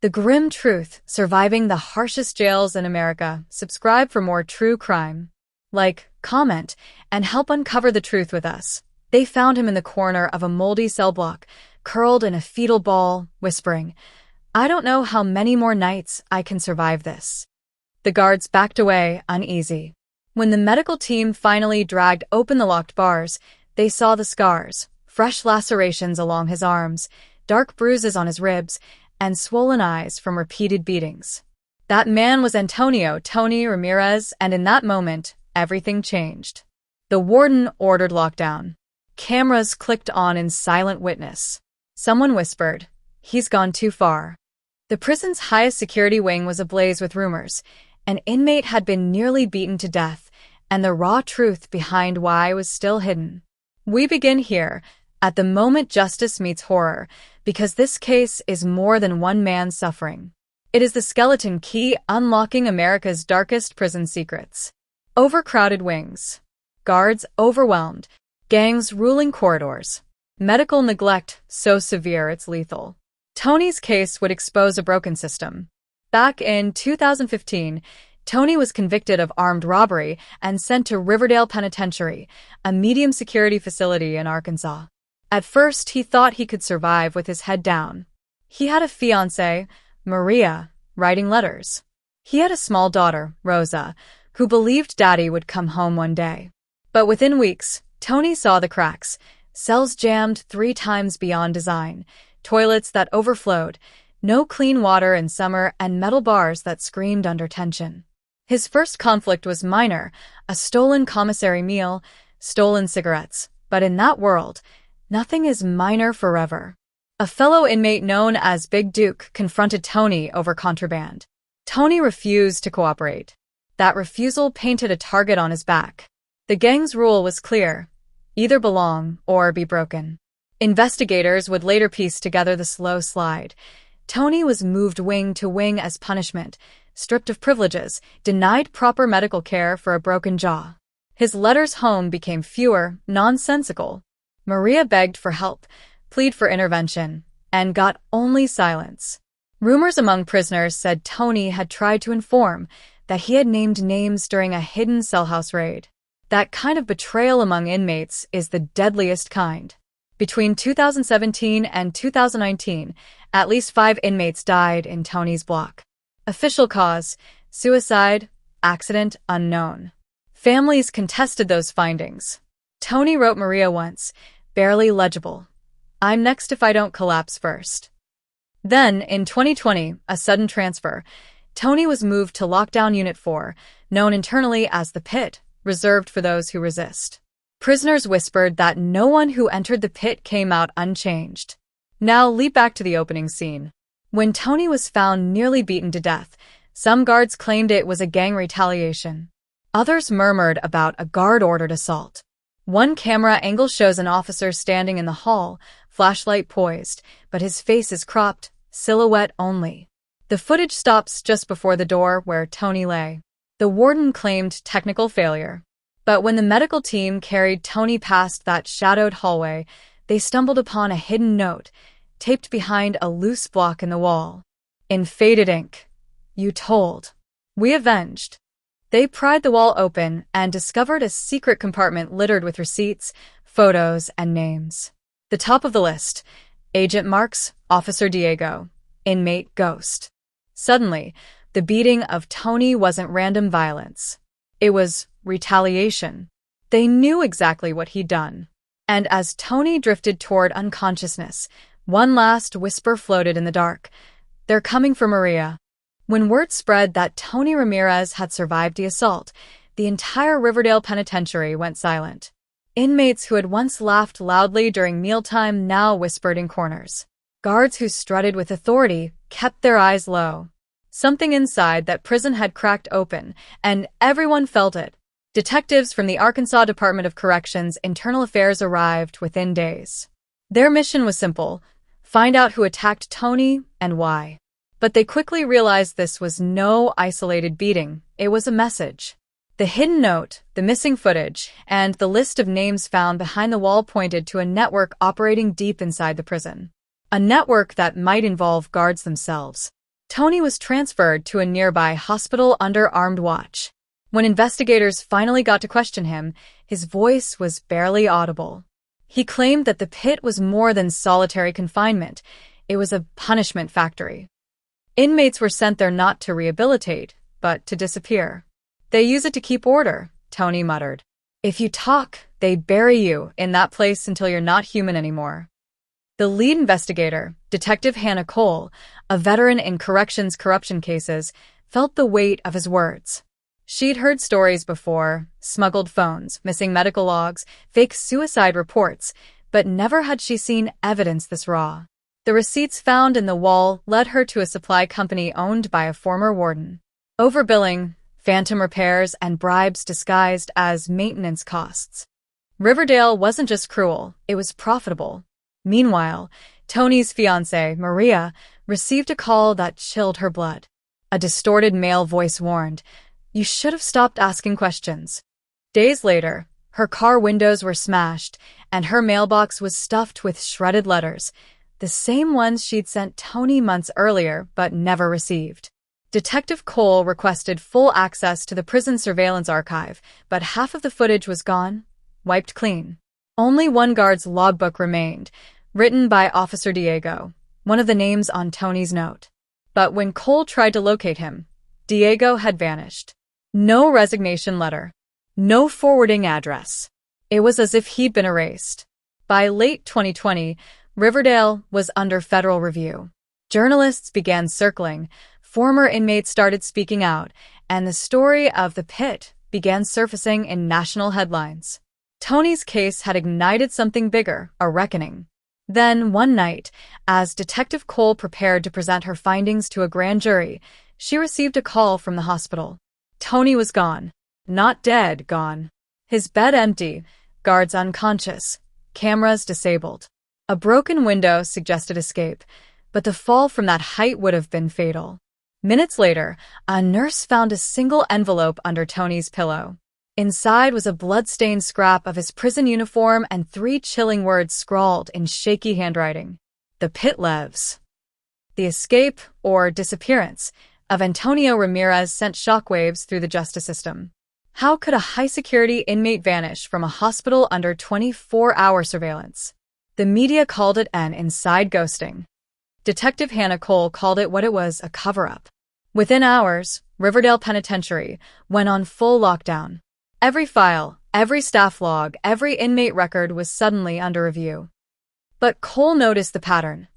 The grim truth, surviving the harshest jails in America. Subscribe for more true crime. Like, comment, and help uncover the truth with us. They found him in the corner of a moldy cell block, curled in a fetal ball, whispering, "I don't know how many more nights I can survive this." The guards backed away, uneasy. When the medical team finally dragged open the locked bars, they saw the scars, fresh lacerations along his arms, dark bruises on his ribs, and swollen eyes from repeated beatings. That man was Antonio "Tony" Ramirez, and in that moment, everything changed. The warden ordered lockdown. Cameras clicked on in silent witness. Someone whispered, "He's gone too far." The prison's highest security wing was ablaze with rumors. An inmate had been nearly beaten to death, and the raw truth behind why was still hidden. We begin here, at the moment justice meets horror, because this case is more than one man's suffering. It is the skeleton key unlocking America's darkest prison secrets. Overcrowded wings. Guards overwhelmed. Gangs ruling corridors. Medical neglect so severe it's lethal. Tony's case would expose a broken system. Back in 2015, Tony was convicted of armed robbery and sent to Riverdale Penitentiary, a medium-security facility in Arkansas. At first, he thought he could survive with his head down. He had a fiancée, Maria, writing letters. He had a small daughter, Rosa, who believed Daddy would come home one day. But within weeks, Tony saw the cracks, cells jammed 3 times beyond design, toilets that overflowed, no clean water in summer, and metal bars that screamed under tension. His first conflict was minor, a stolen commissary meal, stolen cigarettes. But in that world, nothing is minor forever. A fellow inmate known as Big Duke confronted Tony over contraband. Tony refused to cooperate. That refusal painted a target on his back. The gang's rule was clear: either belong or be broken. Investigators would later piece together the slow slide. Tony was moved wing to wing as punishment, stripped of privileges, denied proper medical care for a broken jaw. His letters home became fewer, nonsensical. Maria begged for help, pleaded for intervention, and got only silence. Rumors among prisoners said Tony had tried to inform, that he had named names during a hidden cellhouse raid. That kind of betrayal among inmates is the deadliest kind. Between 2017 and 2019, at least 5 inmates died in Tony's block. Official cause: suicide, accident, unknown. Families contested those findings. Tony wrote Maria once, barely legible, "I'm next if I don't collapse first." Then, in 2020, a sudden transfer. Tony was moved to Lockdown Unit 4, known internally as the Pit, reserved for those who resist. Prisoners whispered that no one who entered the pit came out unchanged. Now leap back to the opening scene. When Tony was found nearly beaten to death, some guards claimed it was a gang retaliation. Others murmured about a guard-ordered assault. One camera angle shows an officer standing in the hall, flashlight poised, but his face is cropped, silhouette only. The footage stops just before the door where Tony lay. The warden claimed technical failure. But when the medical team carried Tony past that shadowed hallway, they stumbled upon a hidden note, taped behind a loose block in the wall. In faded ink, "You told. We avenged." They pried the wall open and discovered a secret compartment littered with receipts, photos, and names. The top of the list: Agent Marks, Officer Diego, Inmate Ghost. Suddenly, the beating of Tony wasn't random violence. It was retaliation. They knew exactly what he'd done. And as Tony drifted toward unconsciousness, one last whisper floated in the dark: "They're coming for Maria." When word spread that Tony Ramirez had survived the assault, the entire Riverdale Penitentiary went silent. Inmates who had once laughed loudly during mealtime now whispered in corners. Guards who strutted with authority kept their eyes low. Something inside that prison had cracked open, and everyone felt it. Detectives from the Arkansas Department of Corrections Internal Affairs arrived within days. Their mission was simple: find out who attacked Tony and why. But they quickly realized this was no isolated beating, it was a message. The hidden note, the missing footage, and the list of names found behind the wall pointed to a network operating deep inside the prison. A network that might involve guards themselves. Tony was transferred to a nearby hospital under armed watch. When investigators finally got to question him, his voice was barely audible. He claimed that the pit was more than solitary confinement. It was a punishment factory. Inmates were sent there not to rehabilitate, but to disappear. "They use it to keep order," Tony muttered. "If you talk, they bury you in that place until you're not human anymore." The lead investigator, Detective Hannah Cole, a veteran in corrections corruption cases, felt the weight of his words. She'd heard stories before, smuggled phones, missing medical logs, fake suicide reports, but never had she seen evidence this raw. The receipts found in the wall led her to a supply company owned by a former warden. Overbilling, phantom repairs, and bribes disguised as maintenance costs. Riverdale wasn't just cruel, it was profitable. Meanwhile, Tony's fiancée, Maria, received a call that chilled her blood. A distorted male voice warned, "You should have stopped asking questions." Days later, her car windows were smashed, and her mailbox was stuffed with shredded letters, the same ones she'd sent Tony months earlier but never received. Detective Cole requested full access to the prison surveillance archive, but half of the footage was gone, wiped clean. Only one guard's logbook remained, written by Officer Diego, one of the names on Tony's note. But when Cole tried to locate him, Diego had vanished. No resignation letter. No forwarding address. It was as if he'd been erased. By late 2020, Riverdale was under federal review. Journalists began circling, former inmates started speaking out, and the story of the pit began surfacing in national headlines. Tony's case had ignited something bigger, a reckoning. Then, one night, as Detective Cole prepared to present her findings to a grand jury, she received a call from the hospital. Tony was gone. Not dead, gone. His bed empty, guards unconscious, cameras disabled. A broken window suggested escape, but the fall from that height would have been fatal. Minutes later, a nurse found a single envelope under Tony's pillow. Inside was a blood-stained scrap of his prison uniform and 3 chilling words scrawled in shaky handwriting. The pit lives. The escape, or disappearance, of Antonio Ramirez sent shockwaves through the justice system. How could a high-security inmate vanish from a hospital under 24-hour surveillance? The media called it an inside ghosting. Detective Hannah Cole called it what it was, a cover-up. Within hours, Riverdale Penitentiary went on full lockdown. Every file, every staff log, every inmate record was suddenly under review. But Cole noticed the pattern.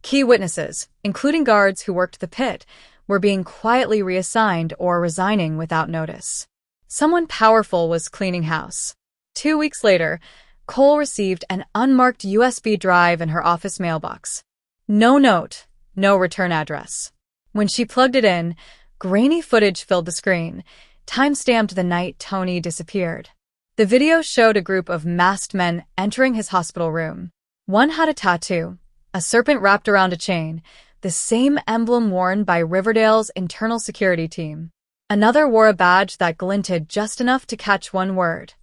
Key witnesses, including guards who worked the pit, were being quietly reassigned or resigning without notice. Someone powerful was cleaning house. 2 weeks later, Cole received an unmarked USB drive in her office mailbox. No note, no return address. When she plugged it in, grainy footage filled the screen, time-stamped the night Tony disappeared. The video showed a group of masked men entering his hospital room. One had a tattoo, a serpent wrapped around a chain, the same emblem worn by Riverdale's internal security team. Another wore a badge that glinted just enough to catch one word.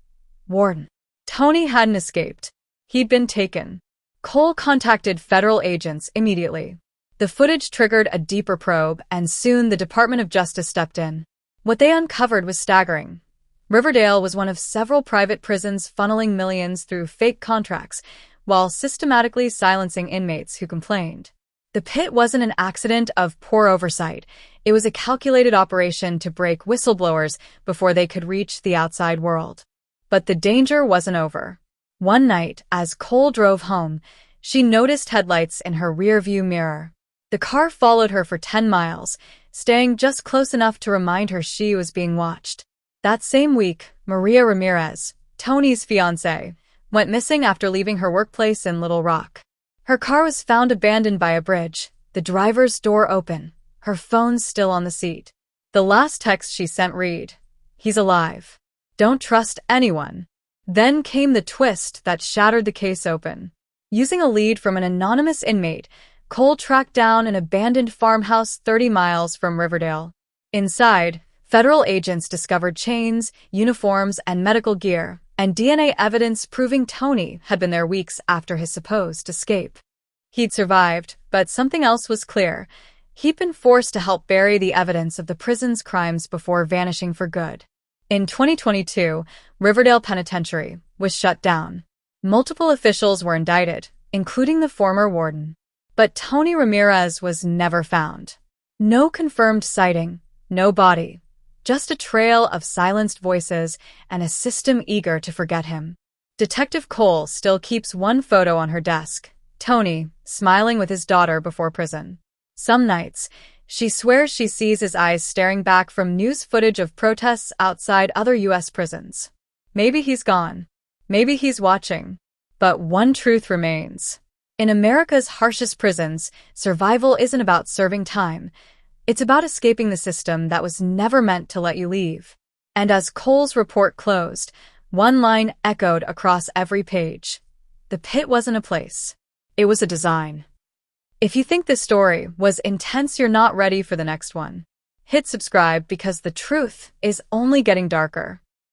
Warden. Tony hadn't escaped. He'd been taken. Cole contacted federal agents immediately. The footage triggered a deeper probe, and soon the Department of Justice stepped in. What they uncovered was staggering. Riverdale was one of several private prisons funneling millions through fake contracts, while systematically silencing inmates who complained. The pit wasn't an accident of poor oversight. It was a calculated operation to break whistleblowers before they could reach the outside world. But the danger wasn't over. One night, as Cole drove home, she noticed headlights in her rearview mirror. The car followed her for 10 miles, staying just close enough to remind her she was being watched. That same week, Maria Ramirez, Tony's fiancée, went missing after leaving her workplace in Little Rock. Her car was found abandoned by a bridge, the driver's door open, her phone still on the seat. The last text she sent read, "He's alive. Don't trust anyone." Then came the twist that shattered the case open. Using a lead from an anonymous inmate, Cole tracked down an abandoned farmhouse 30 miles from Riverdale. Inside, federal agents discovered chains, uniforms, and medical gear, and DNA evidence proving Tony had been there weeks after his supposed escape. He'd survived, but something else was clear. He'd been forced to help bury the evidence of the prison's crimes before vanishing for good. In 2022, Riverdale Penitentiary was shut down. Multiple officials were indicted, including the former warden. But Tony Ramirez was never found. No confirmed sighting, no body, just a trail of silenced voices and a system eager to forget him. Detective Cole still keeps one photo on her desk, Tony smiling with his daughter before prison. Some nights, she swears she sees his eyes staring back from news footage of protests outside other U.S. prisons. Maybe he's gone. Maybe he's watching. But one truth remains. In America's harshest prisons, survival isn't about serving time. It's about escaping the system that was never meant to let you leave. And as Cole's report closed, one line echoed across every page. The pit wasn't a place. It was a design. If you think this story was intense, you're not ready for the next one. Hit subscribe because the truth is only getting darker.